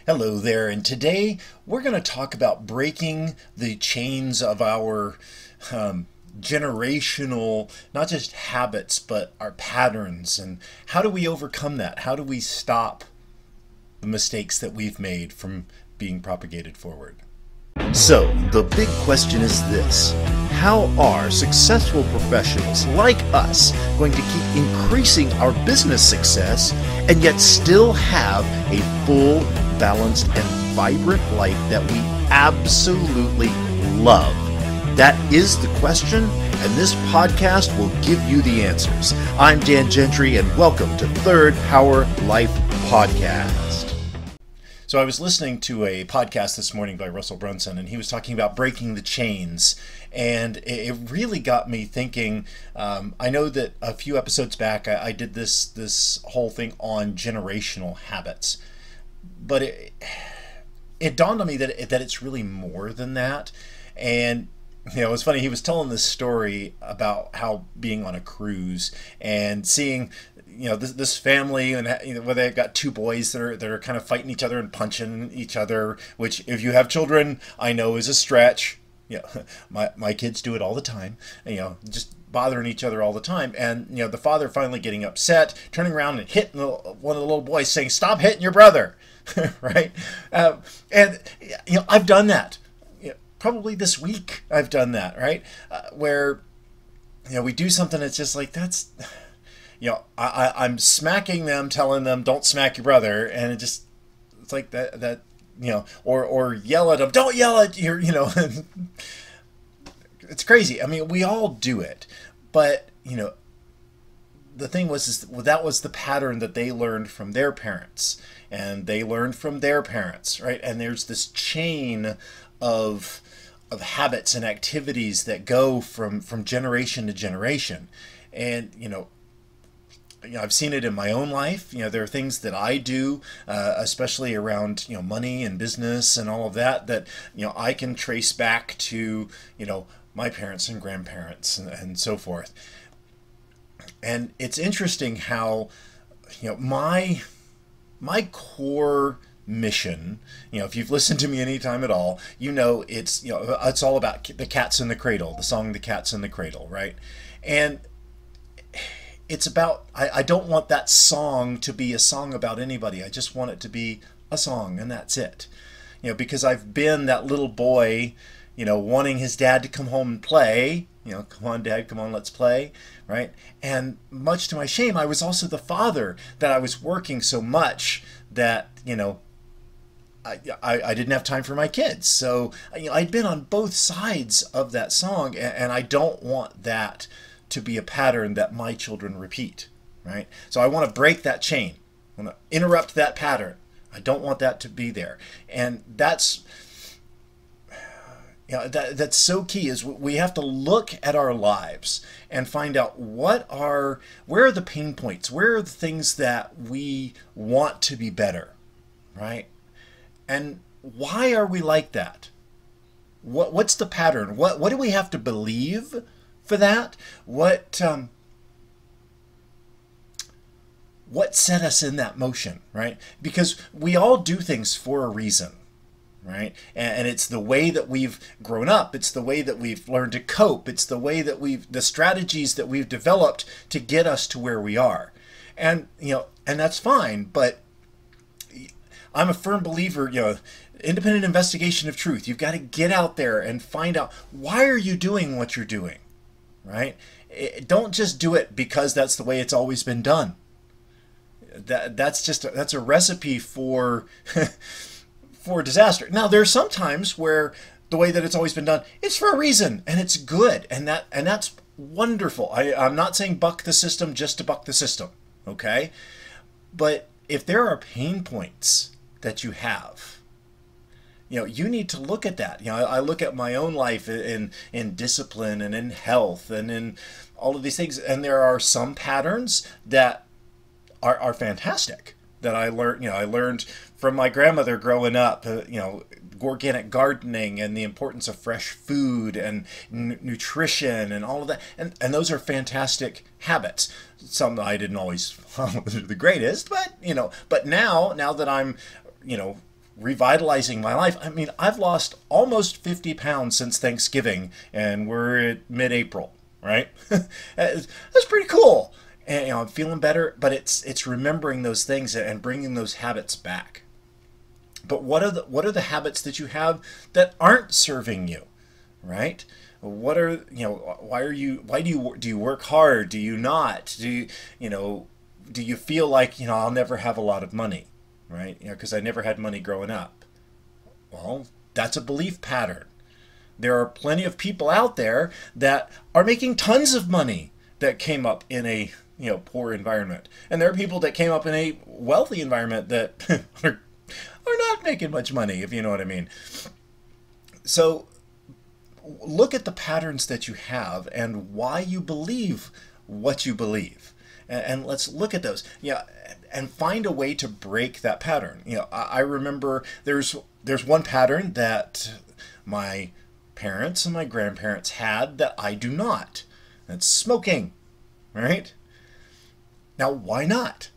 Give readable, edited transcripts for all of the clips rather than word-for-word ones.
Hello there, and today we're going to talk about breaking the chains of our generational, not just habits, but our patterns. And how do we overcome that? How do we stop the mistakes that we've made from being propagated forward? So, the big question is this: how are successful professionals like us going to keep increasing our business success and yet still have a full, balanced, and vibrant life that we absolutely love? That is the question, and this podcast will give you the answers. I'm Dan Gentry, and welcome to Third Power Life Podcast. So I was listening to a podcast this morning by Russell Brunson, and he was talking about breaking the chains. And it really got me thinking. I know that a few episodes back I did this whole thing on generational habits, but it dawned on me that it's really more than that. And it was funny. He was telling this story about how being on a cruise and seeing this family, and where they've got two boys that are kind of fighting each other and punching each other, which if you have children, I know is a stretch. My kids do it all the time, just bothering each other all the time. And the father finally getting upset, turning around and hitting one of the little boys, saying, "Stop hitting your brother." Right? And I've done that. Probably this week I've done that, right? Where we do something that's just like, that's I'm smacking them, telling them don't smack your brother, and it's like that or yell at them, don't yell at your it's crazy. I mean, we all do it, but the thing was that was the pattern that they learned from their parents, and they learned from their parents, right? And there's this chain of habits and activities that go from generation to generation. And I've seen it in my own life. There are things that I do, especially around money and business and all of that I can trace back to my parents and grandparents and so forth. And it's interesting how my core mission, if you've listened to me any time at all, it's all about the cats in the cradle, the song "The Cat's in the Cradle," right? And it's about, I don't want that song to be a song about anybody. I just want it to be a song, and that's it. Because I've been that little boy, wanting his dad to come home and play. Come on, Dad, come on, let's play, right? And much to my shame, I was also the father that I was working so much that, I didn't have time for my kids. So I'd been on both sides of that song, and I don't want that to be a pattern that my children repeat, right? So I want to break that chain. I want to interrupt that pattern. I don't want that to be there. And that's that's so key, is we have to look at our lives and find out where are the pain points, where are the things that we want to be better, right? And why are we like that? What's the pattern? What do we have to believe for that? What set us in that motion, right? Because we all do things for a reason, right? And it's the way that we've grown up. It's the way that we've learned to cope. It's the way that the strategies that we've developed to get us to where we are. And, and that's fine, but I'm a firm believer, independent investigation of truth. You've got to get out there and find out, why are you doing what you're doing, right? Don't just do it because that's the way it's always been done. That's a recipe for for disaster. Now, there's some times where the way that it's always been done, it's for a reason, and it's good, and that's wonderful. I'm not saying buck the system just to buck the system, okay? But if there are pain points that you have, you need to look at that. I look at my own life in discipline and in health and in all of these things, and there are some patterns that are fantastic that I learned. I learned from my grandmother growing up. Organic gardening and the importance of fresh food and nutrition and all of that, and those are fantastic habits. Some that I didn't always follow the greatest, but now that I'm revitalizing my life. I mean, I've lost almost 50 pounds since Thanksgiving, and we're at mid-April, right? That's pretty cool. And I'm feeling better, but it's remembering those things and bringing those habits back. But what are the habits that you have that aren't serving you, right? What are, why do you work hard? Do you not? Do you feel like, I'll never have a lot of money, right? Because I never had money growing up. Well, that's a belief pattern. There are plenty of people out there that are making tons of money that came up in a poor environment, and there are people that came up in a wealthy environment that are not making much money, if you know what I mean. So look at the patterns that you have and why you believe what you believe, and let's look at those. And find a way to break that pattern. I remember there's one pattern that my parents and my grandparents had that I do not. That's smoking, right? Now, why not?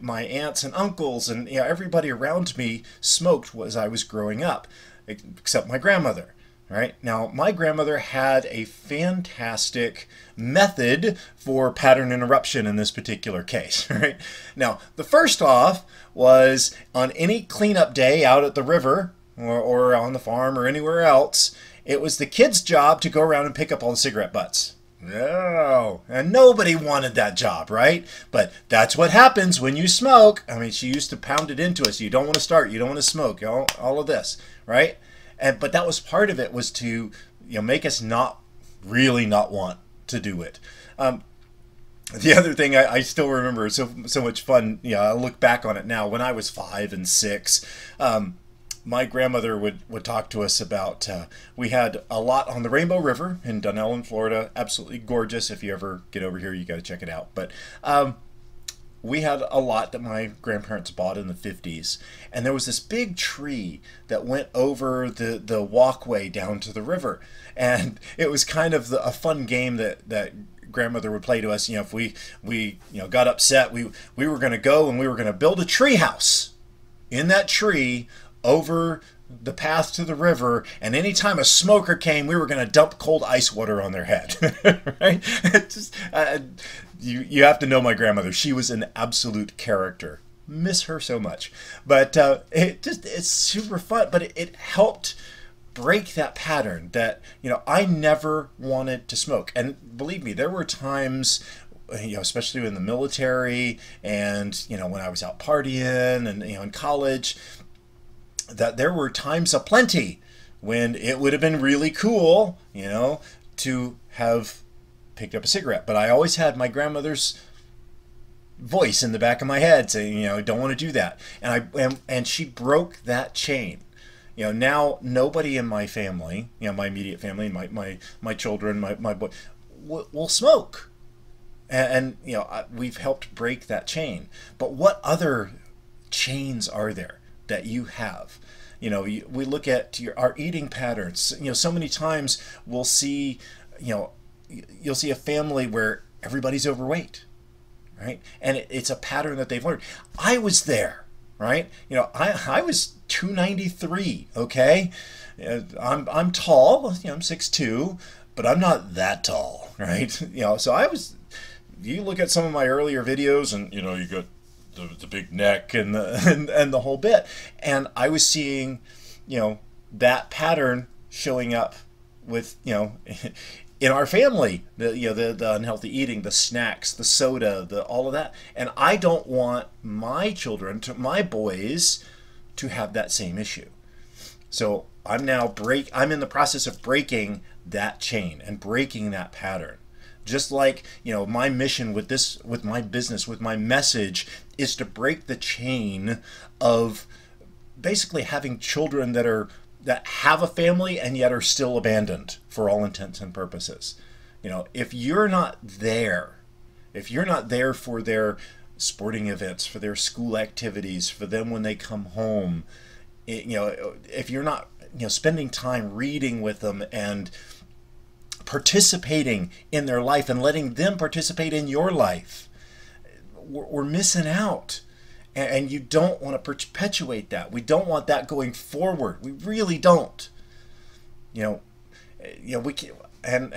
My aunts and uncles and everybody around me smoked as I was growing up, except my grandmother. Right? Now, my grandmother had a fantastic method for pattern interruption in this particular case. Right? Now, the first off was on any cleanup day out at the river or on the farm or anywhere else, it was the kids' job to go around and pick up all the cigarette butts. No, and nobody wanted that job, right? But that's what happens when you smoke. I mean, she used to pound it into us. You don't want to start. You don't want to smoke. All of this, right? But that was part of it, was to make us not want to do it. The other thing I still remember, so much fun. I look back on it now. When I was 5 and 6, my grandmother would talk to us about, we had a lot on the Rainbow River in Dunellen, Florida. Absolutely gorgeous. If you ever get over here, you got to check it out. But we had a lot that my grandparents bought in the 50s. And there was this big tree that went over the walkway down to the river. And it was kind of a fun game that grandmother would play to us. If we got upset, we were going to go and we were going to build a tree house in that tree over the path to the river, and anytime a smoker came, we were going to dump cold ice water on their head. Right? You have to know my grandmother. She was an absolute character. Miss her so much. But it's super fun. But it helped break that pattern that I never wanted to smoke. And believe me, there were times, especially in the military and when I was out partying and in college, that there were times aplenty when it would have been really cool, to have picked up a cigarette. But I always had my grandmother's voice in the back of my head saying, don't want to do that. And she broke that chain. Now nobody in my family, my immediate family, my children, my boy, will smoke. And we've helped break that chain. But what other chains are there that you have? We look at our eating patterns. So many times we'll see, you'll see a family where everybody's overweight, right? And it's a pattern that they've learned. I was there, right? I was 293, okay? I'm tall, I'm 6'2", but I'm not that tall, right? So I was, you look at some of my earlier videos and, you got the big neck and the whole bit, and I was seeing that pattern showing up with in our family, the unhealthy eating, the snacks, the soda, all of that. And I don't want my children, my boys, to have that same issue. So I'm in the process of breaking that chain and breaking that pattern. Just like, my mission with my business, with my message, is to break the chain of basically having children that have a family and yet are still abandoned for all intents and purposes. If you're not there for their sporting events, for their school activities, for them when they come home, if you're not, spending time reading with them and participating in their life and letting them participate in your life, we're missing out. And you don't want to perpetuate that. We don't want that going forward. We really don't. We can, and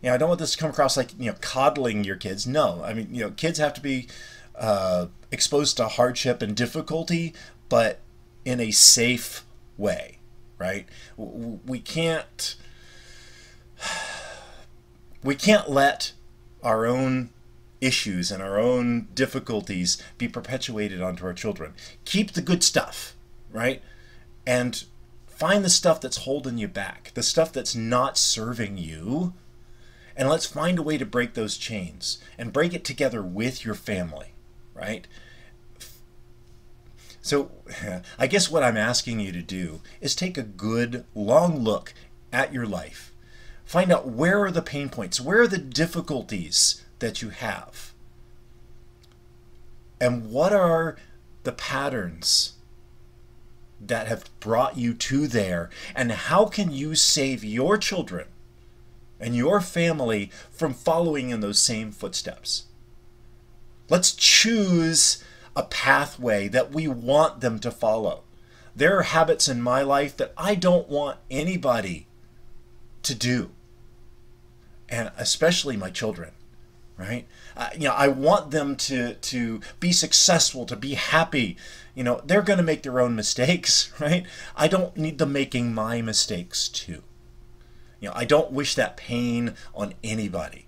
I don't want this to come across like coddling your kids. No, I mean kids have to be exposed to hardship and difficulty, but in a safe way, right? We can't let our own issues and our own difficulties be perpetuated onto our children. Keep the good stuff, right? And find the stuff that's holding you back, the stuff that's not serving you, and let's find a way to break those chains and break it together with your family, right? So I guess what I'm asking you to do is take a good long look at your life. Find out where are the pain points, where are the difficulties that you have, and what are the patterns that have brought you to there, and how can you save your children and your family from following in those same footsteps. Let's choose a pathway that we want them to follow. There are habits in my life that I don't want anybody to do, and especially my children, right? I want them to be successful, to be happy. They're going to make their own mistakes, right? I don't need them making my mistakes too. I don't wish that pain on anybody.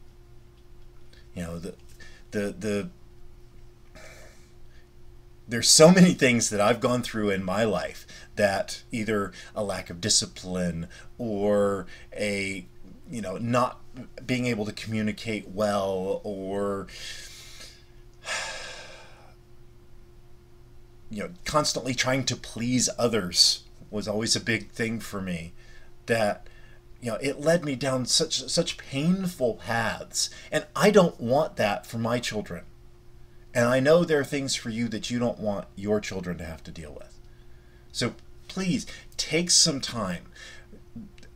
There's so many things that I've gone through in my life that either a lack of discipline or a not being able to communicate well, or constantly trying to please others was always a big thing for me, that it led me down such painful paths, and I don't want that for my children. And I know there are things for you that you don't want your children to have to deal with. So please take some time.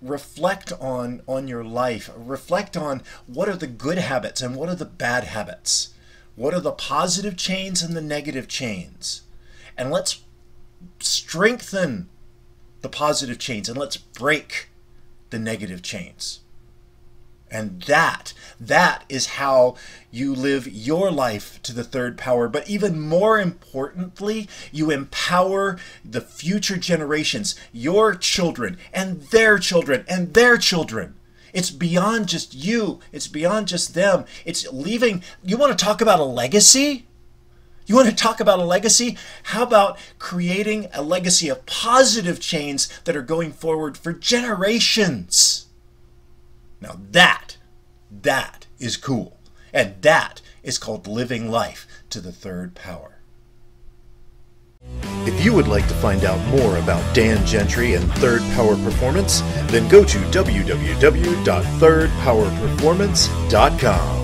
Reflect on your life. Reflect on what are the good habits and what are the bad habits. What are the positive chains and the negative chains? And let's strengthen the positive chains and let's break the negative chains. And that is how you live your life to the third power. But even more importantly, you empower the future generations, your children and their children and their children. It's beyond just you. It's beyond just them. It's leaving. You want to talk about a legacy? You want to talk about a legacy? How about creating a legacy of positive chains that are going forward for generations? Now that is cool. And that is called living life to the third power. If you would like to find out more about Dan Gentry and Third Power Performance, then go to www.thirdpowerperformance.com.